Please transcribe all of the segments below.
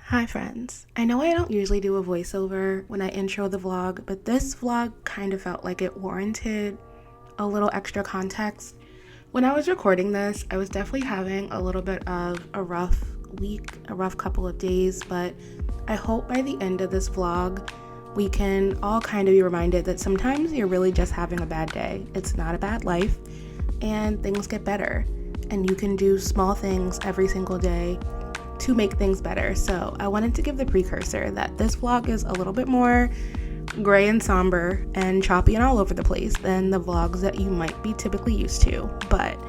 Hi friends. I know I don't usually do a voiceover when I intro the vlog, but this vlog kind of felt like it warranted a little extra context. When I was recording this, I was definitely having a little bit of a rough week, a rough couple of days, but I hope by the end of this vlog, we can all kind of be reminded that sometimes you're really just having a bad day. It's not a bad life, and things get better. And you can do small things every single day to make things better. So I wanted to give the precursor that this vlog is a little bit more gray and somber and choppy and all over the place than the vlogs that you might be typically used to. But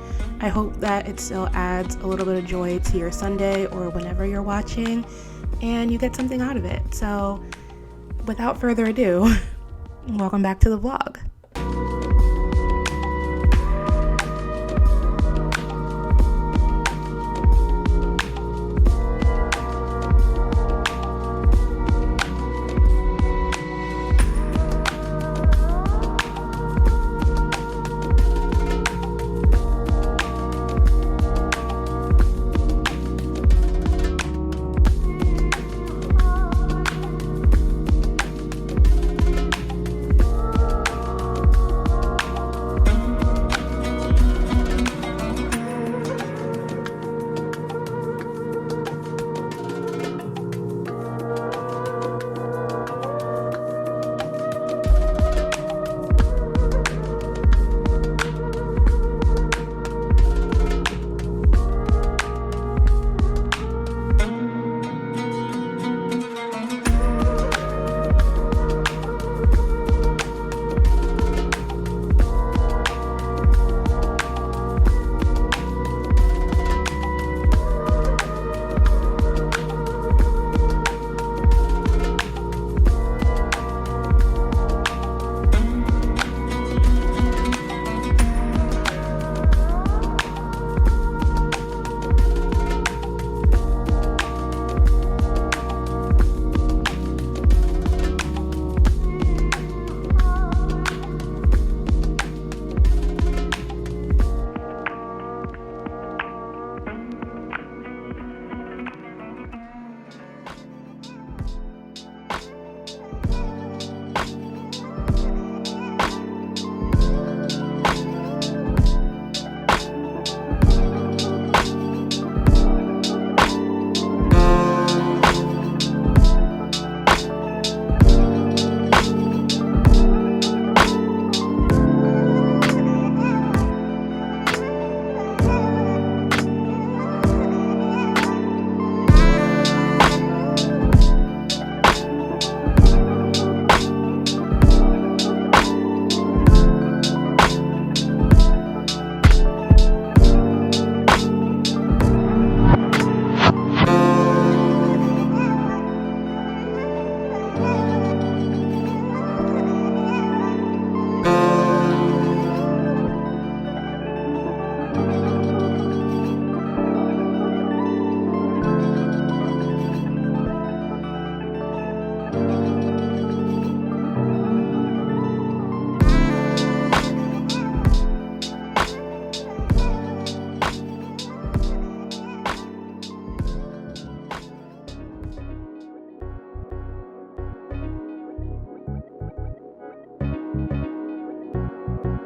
I hope that it still adds a little bit of joy to your Sunday or whenever you're watching and you get something out of it. So without further ado, welcome back to the vlog.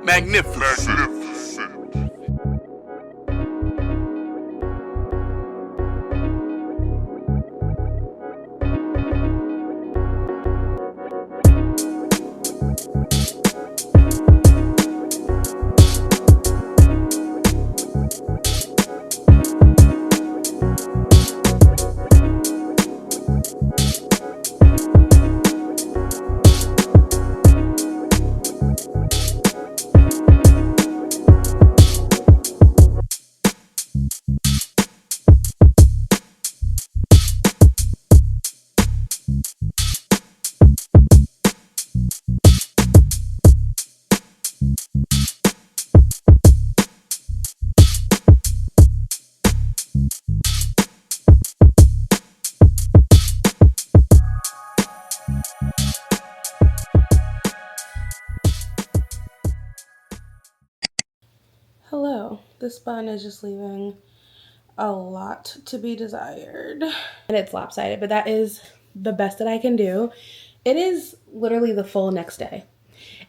Magnificent. Hello, this button is just leaving a lot to be desired. And it's lopsided, but that is the best that I can do. It is literally the full next day.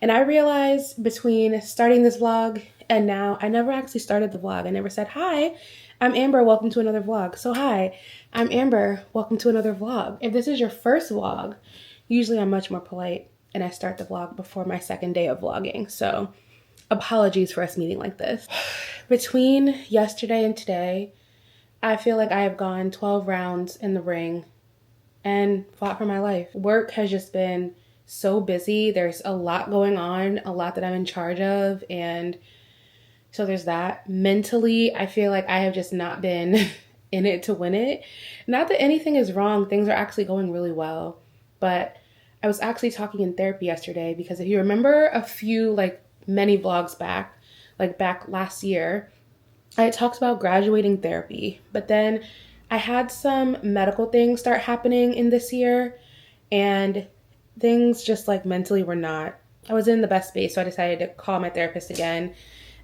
And I realized between starting this vlog and now, I never actually started the vlog. I never said, hi, I'm Amber, welcome to another vlog. So hi, I'm Amber, welcome to another vlog. If this is your first vlog, usually I'm much more polite and I start the vlog before my second day of vlogging. So apologies for us meeting like this. Between yesterday and today, I feel like I have gone 12 rounds in the ring and fought for my life. Work has just been so busy. There's a lot going on, a lot that I'm in charge of. And so there's that. Mentally, I feel like I have just not been in it to win it. Not that anything is wrong. Things are actually going really well. But I was actually talking in therapy yesterday because if you remember a few, many vlogs back, back last year, I talked about graduating therapy, but then I had some medical things start happening in this year and things just mentally were not, I was in the best space. So I decided to call my therapist again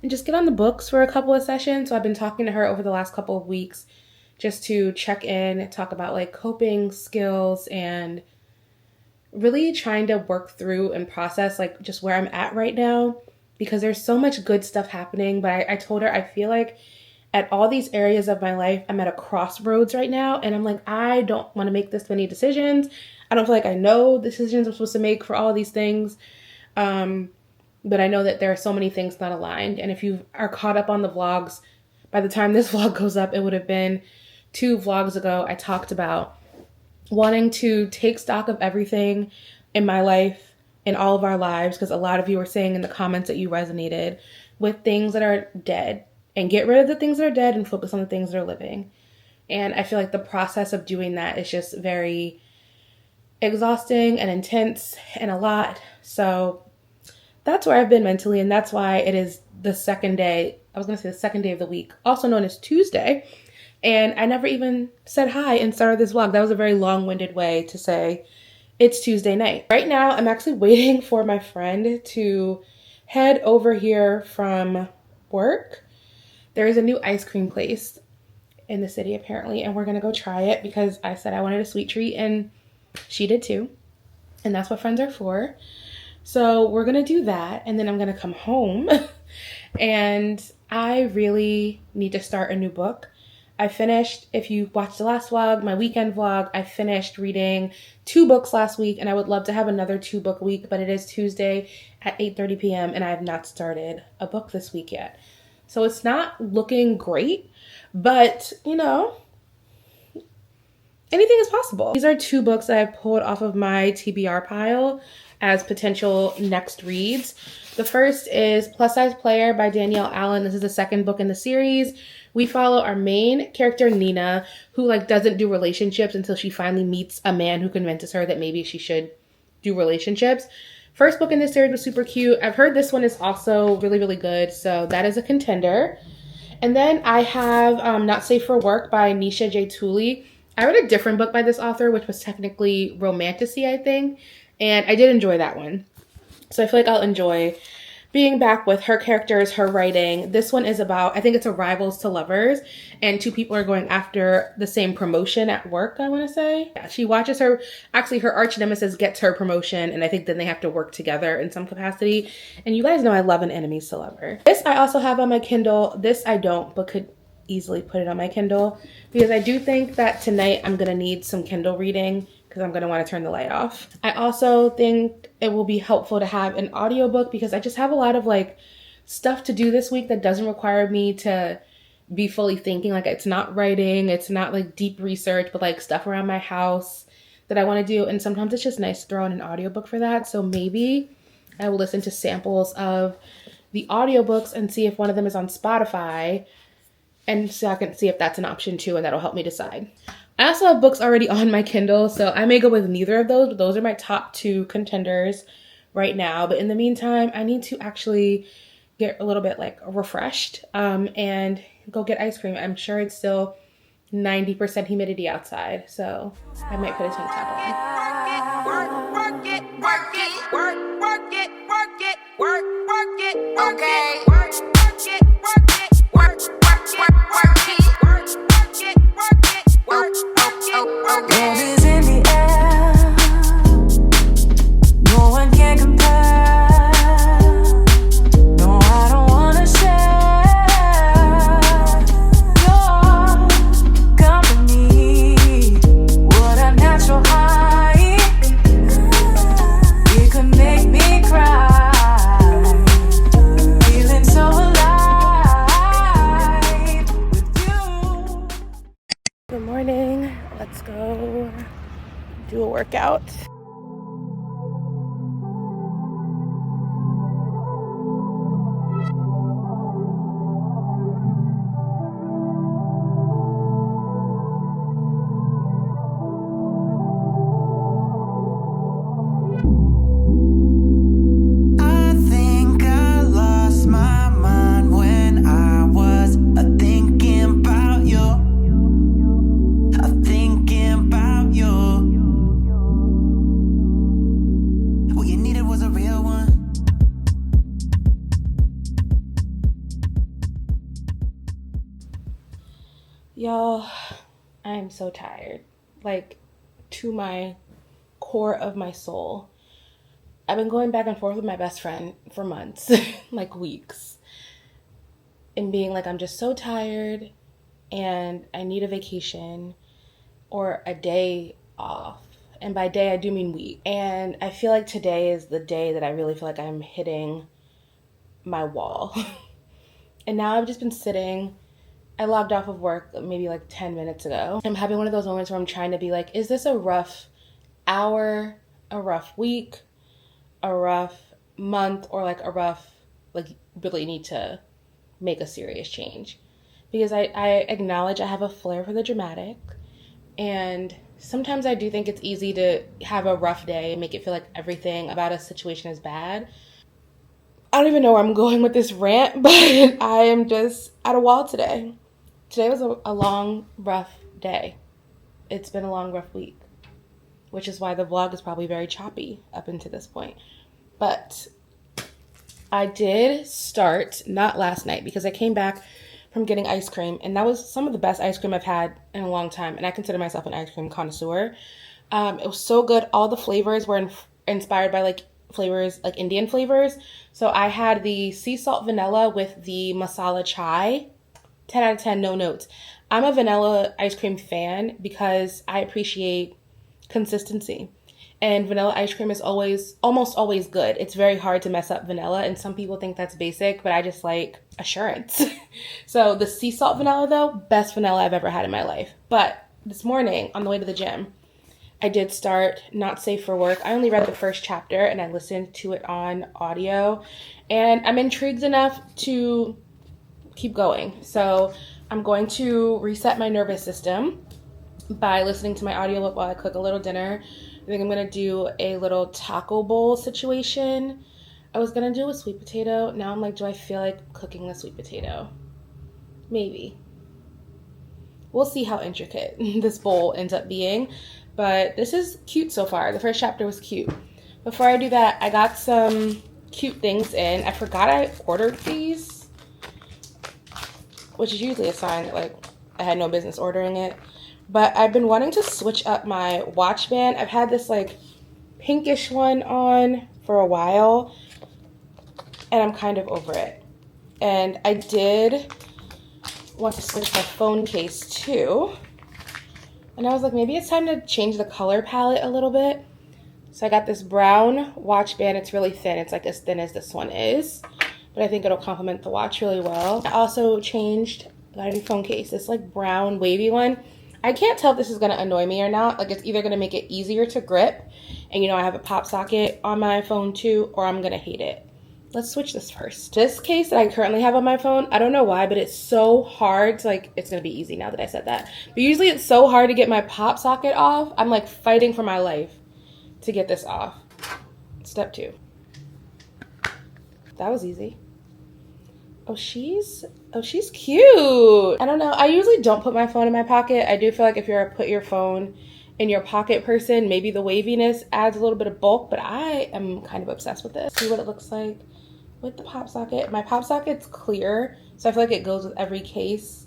and just get on the books for a couple of sessions. So I've been talking to her over the last couple of weeks just to check in, talk about coping skills and really trying to work through and process just where I'm at right now. Because there's so much good stuff happening. But I told her I feel like at all these areas of my life, I'm at a crossroads right now. And I'm like, I don't want to make this many decisions. I don't feel like I know the decisions I'm supposed to make for all these things. But I know that there are so many things not aligned. And if you are caught up on the vlogs, by the time this vlog goes up, it would have been 2 vlogs ago. I talked about wanting to take stock of everything in my life, in all of our lives, because a lot of you were saying in the comments that you resonated with things that are dead and get rid of the things that are dead and focus on the things that are living. And I feel like the process of doing that is just very exhausting and intense and a lot. So that's where I've been mentally, and that's why it is the second day, I was going to say the second day of the week, also known as Tuesday. And I never even said hi and started this vlog. That was a very long-winded way to say it's Tuesday night. Right now, I'm actually waiting for my friend to head over here from work. There is a new ice cream place in the city apparently, and we're gonna go try it because I said I wanted a sweet treat and she did too. And that's what friends are for. So we're gonna do that and then I'm gonna come home and I really need to start a new book. I finished, if you watched the last vlog, my weekend vlog, I finished reading 2 books last week and I would love to have another 2-book week, but it is Tuesday at 8:30 p.m. and I have not started a book this week yet. So it's not looking great, but anything is possible. These are 2 books that I pulled off of my TBR pile as potential next reads. The first is Plus Size Player by Danielle Allen. This is the 2nd book in the series. We follow our main character, Nina, who doesn't do relationships until she finally meets a man who convinces her that maybe she should do relationships. First book in this series was super cute. I've heard this one is also really, really good. So that is a contender. And then I have Not Safe for Work by Nisha J. Tooley. I read a different book by this author, which was technically romantasy, I think. And I did enjoy that one. So I feel like I'll enjoy being back with her characters, her writing. This one is about, I think it's a rivals to lovers, and 2 people are going after the same promotion at work, I want to say. Yeah, she watches her, actually her arch nemesis gets her promotion, and I think then they have to work together in some capacity. And you guys know I love an enemies to lover. This I also have on my Kindle. This I don't, but could easily put it on my Kindle because I do think that tonight I'm going to need some Kindle reading because I'm going to want to turn the light off. I also think it will be helpful to have an audiobook because I just have a lot of stuff to do this week that doesn't require me to be fully thinking. It's not writing, it's not deep research, but stuff around my house that I want to do. And sometimes it's just nice to throw in an audiobook for that. So maybe I will listen to samples of the audiobooks and see if one of them is on Spotify. And so I can see if that's an option too, and that'll help me decide. I also have books already on my Kindle, so I may go with neither of those, but those are my top 2 contenders right now. But in the meantime, I need to actually get a little bit refreshed and go get ice cream. I'm sure it's still 90% humidity outside, so I might put a tank top on. Work it, work it, work it, work it, work it, work it, okay. Work it, work it, work it, work it, work it. to do a workout. Y'all, I am so tired, like to my core of my soul. I've been going back and forth with my best friend for months, like weeks, and being like, I'm just so tired and I need a vacation or a day off. And by day, I do mean week. And I feel like today is the day that I really feel like I'm hitting my wall. And now I've just been sitting. I logged off of work maybe like 10 minutes ago. I'm having one of those moments where I'm trying to be like, is this a rough hour, a rough week, a rough month, or like a rough, like really need to make a serious change? Because I acknowledge I have a flair for the dramatic, and sometimes I do think it's easy to have a rough day and make it feel like everything about a situation is bad. I don't even know where I'm going with this rant, but I am just at a wall today. Today was a long, rough day. It's been a long, rough week, which is why the vlog is probably very choppy up until this point. But I did start, not last night, because I came back from getting ice cream, and that was some of the best ice cream I've had in a long time, and I consider myself an ice cream connoisseur. It was so good. All the flavors were inspired by like flavors, like Indian flavors. So I had the sea salt vanilla with the masala chai. 10 out of 10, no notes. I'm a vanilla ice cream fan because I appreciate consistency. And vanilla ice cream is almost always good. It's very hard to mess up vanilla, and some people think that's basic, but I just like assurance. So the sea salt vanilla, though, best vanilla I've ever had in my life. But this morning, on the way to the gym, I did start Not Safe for Work. I only read the first chapter, and I listened to it on audio. And I'm intrigued enough to keep going. So I'm going to reset my nervous system by listening to my audiobook while I cook a little dinner. I think I'm going to do a little taco bowl situation. I was going to do a sweet potato. Now I'm like, do I feel like cooking the sweet potato? Maybe. We'll see how intricate this bowl ends up being. But this is cute so far. The first chapter was cute. Before I do that, I got some cute things in. I forgot I ordered these, which is usually a sign that like I had no business ordering it. But I've been wanting to switch up my watch band. I've had this like pinkish one on for a while, and I'm kind of over it. And I did want to switch my phone case too. And I was like, maybe it's time to change the color palette a little bit. So I got this brown watch band. It's really thin. It's like as thin as this one is, but I think it'll complement the watch really well. I also got a new phone case. This like brown wavy one. I can't tell if this is going to annoy me or not. Like it's either going to make it easier to grip, and you know I have a pop socket on my phone too, or I'm going to hate it. Let's switch this first. This case that I currently have on my phone, I don't know why, but it's so hard to like, it's going to be easy now that I said that. But usually it's so hard to get my pop socket off. I'm like fighting for my life to get this off. Step 2. That was easy. Oh, she's cute. I don't know. I usually don't put my phone in my pocket. I do feel like if you're a put your phone in your pocket person, maybe the waviness adds a little bit of bulk, but I am kind of obsessed with this. See what it looks like with the pop socket. My pop socket's clear, so I feel like it goes with every case.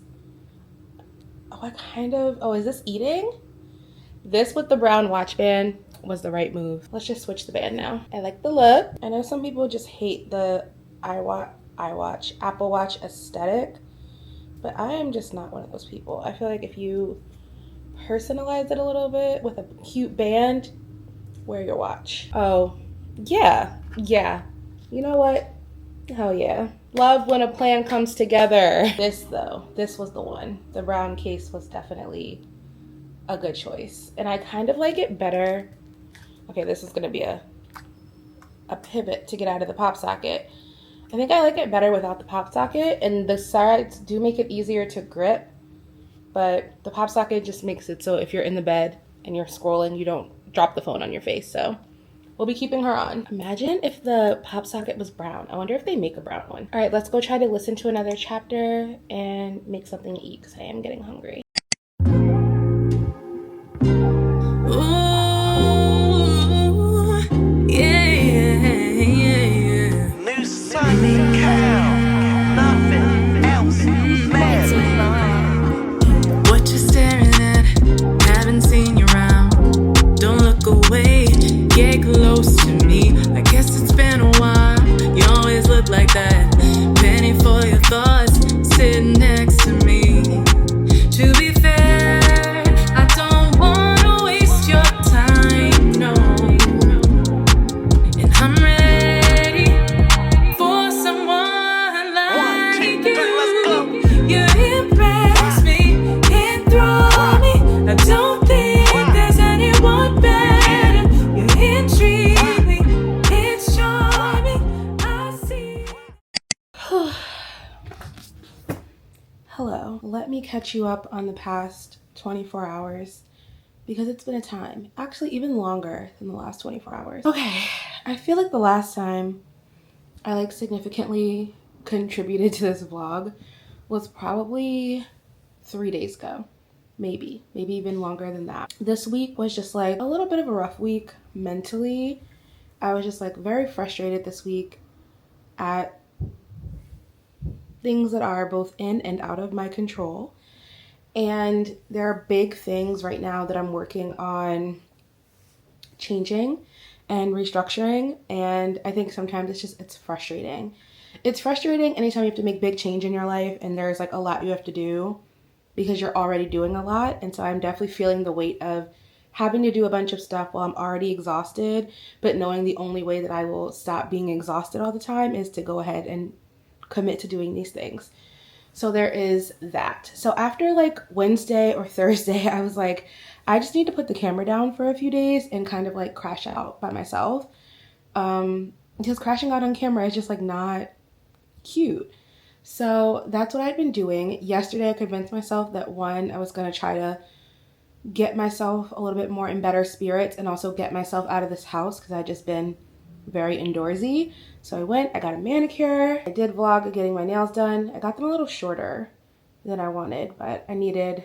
Oh, is this eating? This with the brown watch band was the right move. Let's just switch the band now. I like the look. I know some people just hate the Apple Watch aesthetic, but I am just not one of those people. I feel like if you personalize it a little bit with a cute band, wear your watch. Oh, yeah. You know what? Hell yeah. Love when a plan comes together. This though, this was the one. The brown case was definitely a good choice. And I kind of like it better. Okay, this is gonna be a pivot to get out of the pop socket. I think I like it better without the pop socket, and the sides do make it easier to grip, but the pop socket just makes it so if you're in the bed and you're scrolling, you don't drop the phone on your face. So we'll be keeping her on. Imagine if the pop socket was brown. I wonder if they make a brown one. All right, let's go try to listen to another chapter and make something to eat because I am getting hungry. What you staring at? Haven't seen you around. Don't look away, get close to me. I guess it's been a while. You always look like that. Penny for your thoughts, sitting next to me. To be fair, I don't wanna waste your time, no. And I'm ready for someone like you. You impress me, enthrall me. I don't think there's anyone better. You intrigue me, it's charming. I see. Hello, let me catch you up on the past 24 hours because it's been a time, actually even longer than the last 24 hours. Okay, I feel like the last time I significantly contributed to this vlog was probably 3 days ago. Maybe even longer than that. This week was just like a little bit of a rough week mentally. I was just like very frustrated this week at things that are both in and out of my control. And there are big things right now that I'm working on changing and restructuring. And I think sometimes it's frustrating. It's frustrating anytime you have to make big change in your life and there's like a lot you have to do because you're already doing a lot. And so I'm definitely feeling the weight of having to do a bunch of stuff while I'm already exhausted, but knowing the only way that I will stop being exhausted all the time is to go ahead and commit to doing these things. So there is that. So after like Wednesday or Thursday, I was like, I just need to put the camera down for a few days and kind of like crash out by myself. Because crashing out on camera is just like not cute. So that's what I'd been doing. Yesterday, I convinced myself that one, I was going to try to get myself a little bit more in better spirits and also get myself out of this house because I'd just been very indoorsy. So I went, I got a manicure. I did vlog getting my nails done. I got them a little shorter than I wanted, but I needed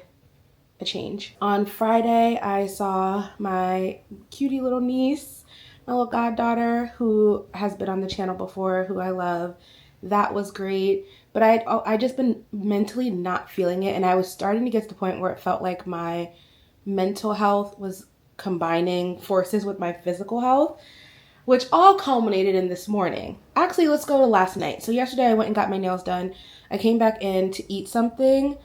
a change. On Friday, I saw my cutie little niece, my little goddaughter, who has been on the channel before, who I love. That was great. But I just been mentally not feeling it, and I was starting to get to the point where it felt like my mental health was combining forces with my physical health, which all culminated in this morning. Actually, let's go to last night. So yesterday I went and got my nails done. I came back in to eat something.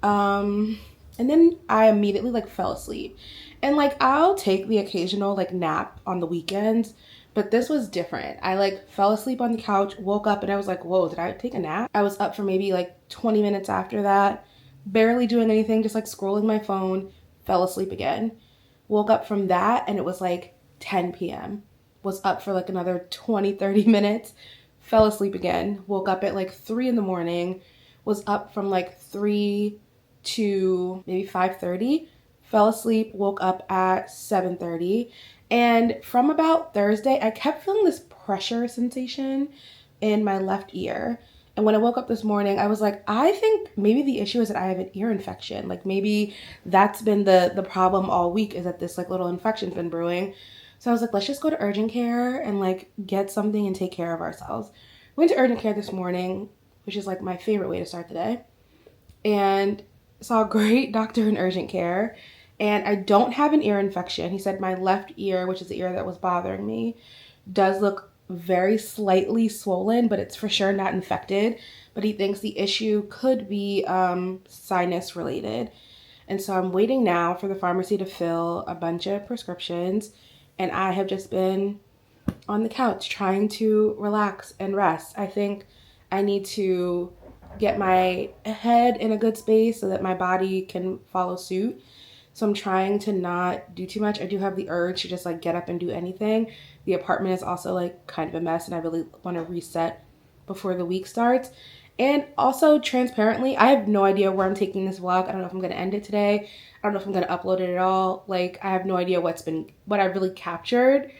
And then I immediately like fell asleep. And like I'll take the occasional like nap on the weekends, but this was different. I like fell asleep on the couch, woke up, and I was like, whoa, did I take a nap? I was up for maybe like 20 minutes after that, barely doing anything, just like scrolling my phone, fell asleep again. Woke up from that and it was like 10 p.m. Was up for like another 20-30 minutes, fell asleep again. Woke up at like 3 in the morning, was up from like 3 to maybe 5:30, fell asleep, woke up at 7:30. And from about Thursday, I kept feeling this pressure sensation in my left ear. And when I woke up this morning, I was like, I think maybe the issue is that I have an ear infection. Like maybe that's been the problem all week, is that this like little infection's been brewing. So I was like, let's just go to urgent care and like get something and take care of ourselves. Went to urgent care this morning, which is like my favorite way to start the day. And saw a great doctor in urgent care. And I don't have an ear infection. He said my left ear, which is the ear that was bothering me, does look very slightly swollen, but it's for sure not infected. But he thinks the issue could be sinus related. And so I'm waiting now for the pharmacy to fill a bunch of prescriptions. And I have just been on the couch trying to relax and rest. I think I need to get my head in a good space so that my body can follow suit. So I'm trying to not do too much. I do have the urge to just like get up and do anything. The apartment is also like kind of a mess and I really want to reset before the week starts. And also, transparently, I have no idea where I'm taking this vlog. I don't know if I'm going to end it today. I don't know if I'm going to upload it at all. Like, I have no idea what I've really captured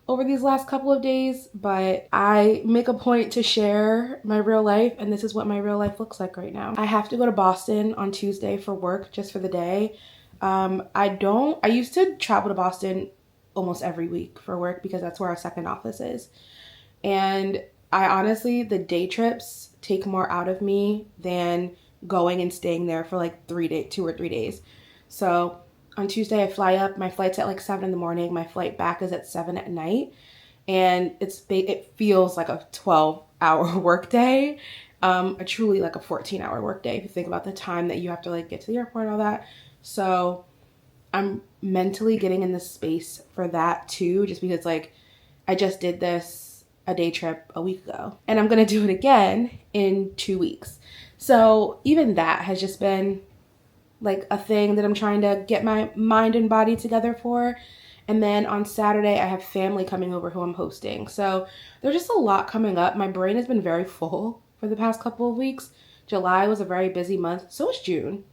over these last couple of days, but I make a point to share my real life, and this is what my real life looks like right now. I have to go to Boston on Tuesday for work, just for the day. I used to travel to Boston almost every week for work because that's where our second office is. And I honestly, the day trips take more out of me than going and staying there for like 2 or 3 days. So on Tuesday, I fly up. My flight's at like 7 in the morning. My flight back is at 7 at night. And it feels like a 12-hour workday. Truly like a 14-hour workday if you think about the time that you have to like get to the airport and all that. So I'm mentally getting in the space for that too, just because like I just did this a day trip a week ago and I'm going to do it again in 2 weeks. So even that has just been like a thing that I'm trying to get my mind and body together for. And then on Saturday, I have family coming over who I'm hosting. So there's just a lot coming up. My brain has been very full for the past couple of weeks. July was a very busy month. So was June.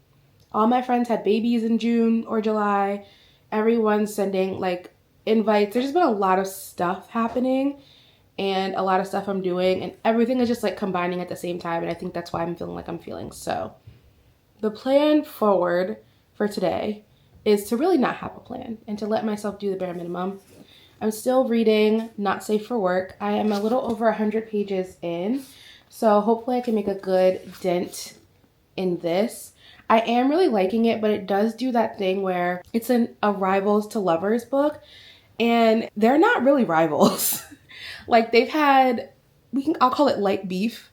All my friends had babies in June or July. Everyone's sending like invites. There's just been a lot of stuff happening and a lot of stuff I'm doing, and everything is just like combining at the same time. And I think that's why I'm feeling like I'm feeling. So the plan forward for today is to really not have a plan and to let myself do the bare minimum. I'm still reading Not Safe for Work. I am a little over 100 pages in, so hopefully I can make a good dent in this. I am really liking it, but it does do that thing where it's a rivals to lovers book, and they're not really rivals. Like I'll call it light beef,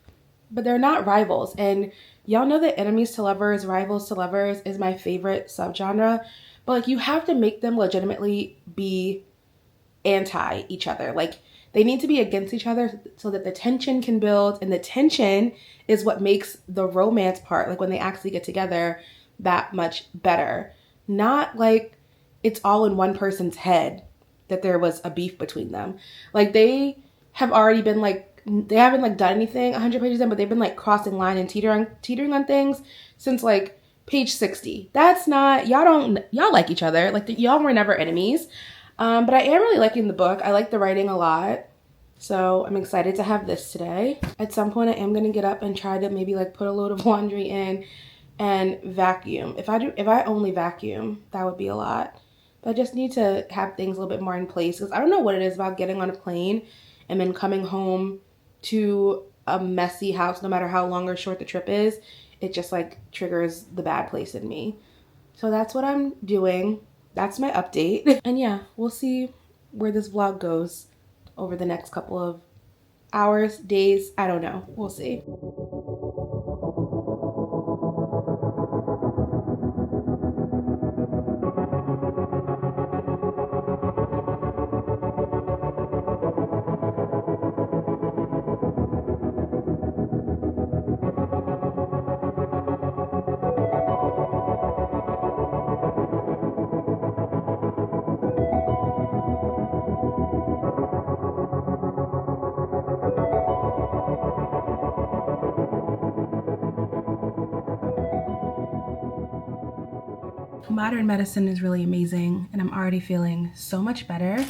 but they're not rivals. And y'all know that enemies to lovers, rivals to lovers is my favorite subgenre. But like you have to make them legitimately be anti each other. Like they need to be against each other so that the tension can build. And the tension is what makes the romance part, like when they actually get together, that much better. Not like it's all in one person's head that there was a beef between them. Like they have already been like, they haven't like done anything 100 pages in, but they've been like crossing line and teetering on things since like page 60. That's not, y'all like each other. Like y'all were never enemies. But I am really liking the book. I like the writing a lot. So I'm excited to have this today. At some point I am going to get up and try to maybe like put a load of laundry in and vacuum. If I only vacuum, that would be a lot. But I just need to have things a little bit more in place because I don't know what it is about getting on a plane and then coming home to a messy house, no matter how long or short the trip is. It just like triggers the bad place in me. So that's what I'm doing. That's my update. And yeah, we'll see where this vlog goes over the next couple of hours, days. I don't know. We'll see. Modern medicine is really amazing and I'm already feeling so much better.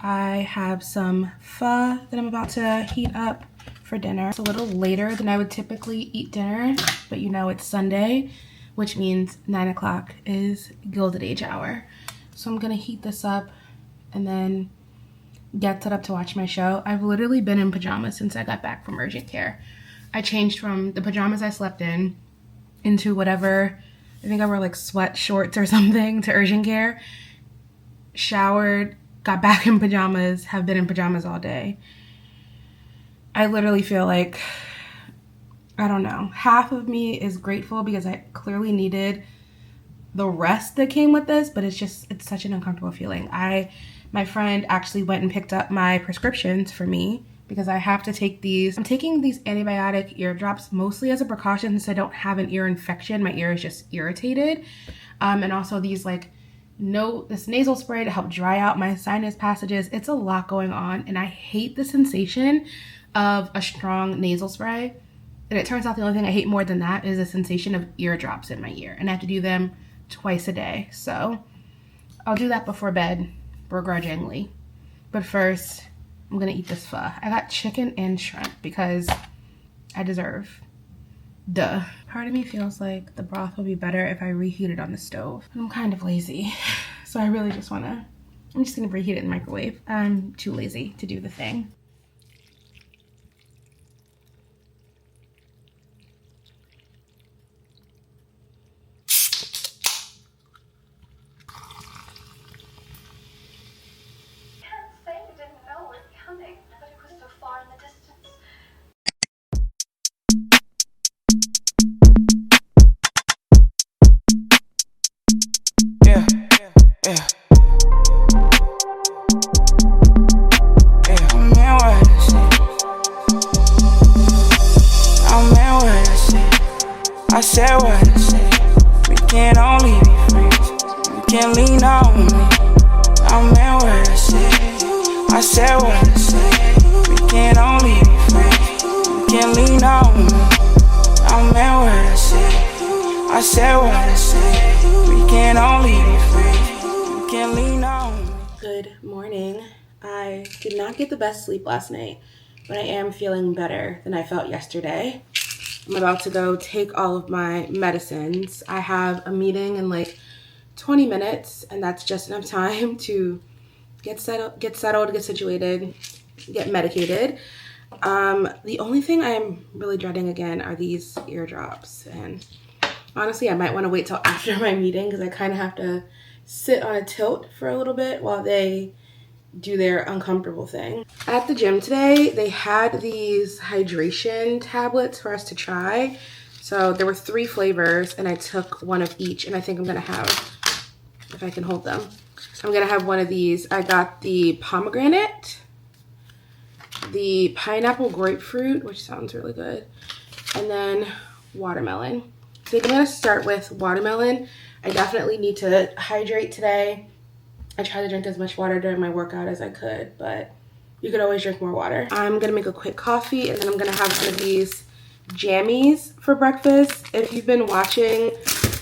I have some pho that I'm about to heat up for dinner. It's a little later than I would typically eat dinner, but you know it's Sunday, which means 9 o'clock is Gilded Age hour. So I'm gonna heat this up and then get set up to watch my show. I've literally been in pajamas since I got back from urgent care. I changed from the pajamas I slept in into whatever, I think I wore like sweat shorts or something to urgent care, showered, got back in pajamas, have been in pajamas all day. I literally feel like, I don't know, half of me is grateful because I clearly needed the rest that came with this, but it's such an uncomfortable feeling. My friend actually went and picked up my prescriptions for me because I have to take these. I'm taking these antibiotic ear drops mostly as a precaution since I don't have an ear infection. My ear is just irritated. And also these like this nasal spray to help dry out my sinus passages. It's a lot going on, and I hate the sensation of a strong nasal spray. And it turns out the only thing I hate more than that is the sensation of eardrops in my ear, and I have to do them twice a day. So I'll do that before bed, begrudgingly. But first, I'm gonna eat this pho. I got chicken and shrimp because I deserve. Duh. Part of me feels like the broth would be better if I reheat it on the stove. I'm kind of lazy, so I really just wanna, I'm just gonna reheat it in the microwave. I'm too lazy to do the thing. I said what I said. We can only be friends. You can lean on me. I meant what I said. I said what I said. We can only be friends. You can lean on me. I meant what I said. I said what I said. We can only be friends. You can lean on me. Good morning. I did not get the best sleep last night, but I am feeling better than I felt yesterday. I'm about to go take all of my medicines. I have a meeting in like 20 minutes, and that's just enough time to get settled, get situated, get medicated. The only thing I'm really dreading again are these eardrops, and honestly, I might want to wait till after my meeting because I kind of have to sit on a tilt for a little bit while they do their uncomfortable thing. At the gym today, they had these hydration tablets for us to try. So there were 3 flavors, and I took one of each, and I think I'm gonna have, if I can hold them, I'm gonna have one of these. I got the pomegranate, the pineapple grapefruit, which sounds really good, and then watermelon. I think I'm gonna start with watermelon. I definitely need to hydrate today. I tried to drink as much water during my workout as I could, but you could always drink more water. I'm gonna make a quick coffee, and then I'm gonna have one of these jammies for breakfast. If you've been watching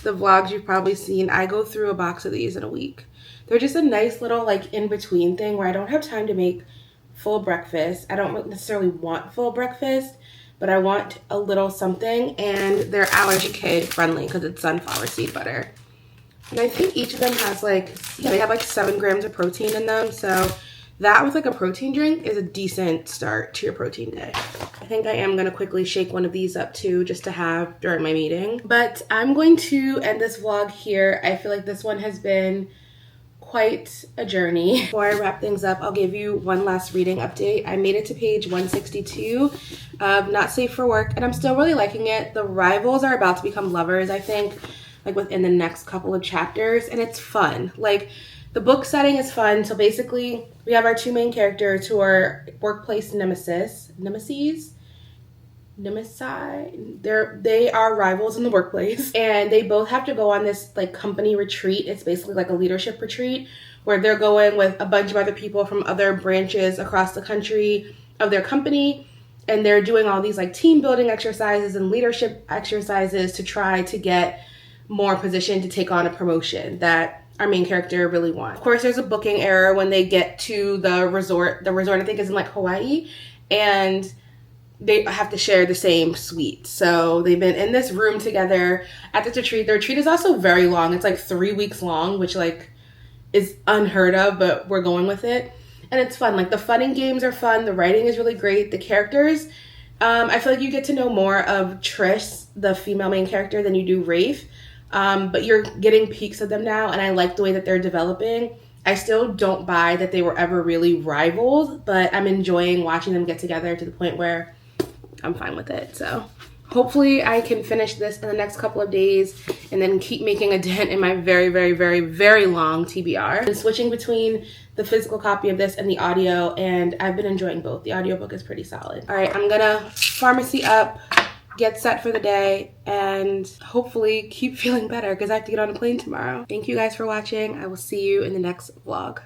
the vlogs, you've probably seen I go through a box of these in a week. They're just a nice little like in-between thing where I don't have time to make full breakfast. I don't necessarily want full breakfast, but I want a little something, and they're allergy kid friendly because it's sunflower seed butter. And I think each of them has like, yeah, they have like 7 grams of protein in them. So that with like a protein drink is a decent start to your protein day. I think I am gonna quickly shake one of these up too, just to have during my meeting. But I'm going to end this vlog here. I feel like this one has been quite a journey. Before I wrap things up, I'll give you one last reading update. I made it to page 162 of Not Safe for Work, and I'm still really liking it. The rivals are about to become lovers, I think, like within the next couple of chapters, and it's fun. Like, the book setting is fun. So basically we have our 2 main characters who are workplace nemesis. They are rivals in the workplace, and they both have to go on this like company retreat. It's basically like a leadership retreat where they're going with a bunch of other people from other branches across the country of their company, and they're doing all these like team building exercises and leadership exercises to try to get more position to take on a promotion that our main character really wants. Of course, there's a booking error when they get to the resort. The resort, I think, is in like Hawaii, and they have to share the same suite. So they've been in this room together at this retreat. The retreat is also very long. It's like 3 weeks long, which like is unheard of, but we're going with it. And it's fun. Like, the fun and games are fun. The writing is really great. The characters, I feel like you get to know more of Trish, the female main character, than you do Rafe. But you're getting peeks of them now, and I like the way that they're developing. I still don't buy that they were ever really rivals, but I'm enjoying watching them get together to the point where I'm fine with it. So hopefully I can finish this in the next couple of days and then keep making a dent in my very, very, very, very long TBR. I'm switching between the physical copy of this and the audio, and I've been enjoying both. The audiobook is pretty solid. All right, I'm gonna pharmacy up get set for the day, and hopefully keep feeling better because I have to get on a plane tomorrow. Thank you guys for watching. I will see you in the next vlog.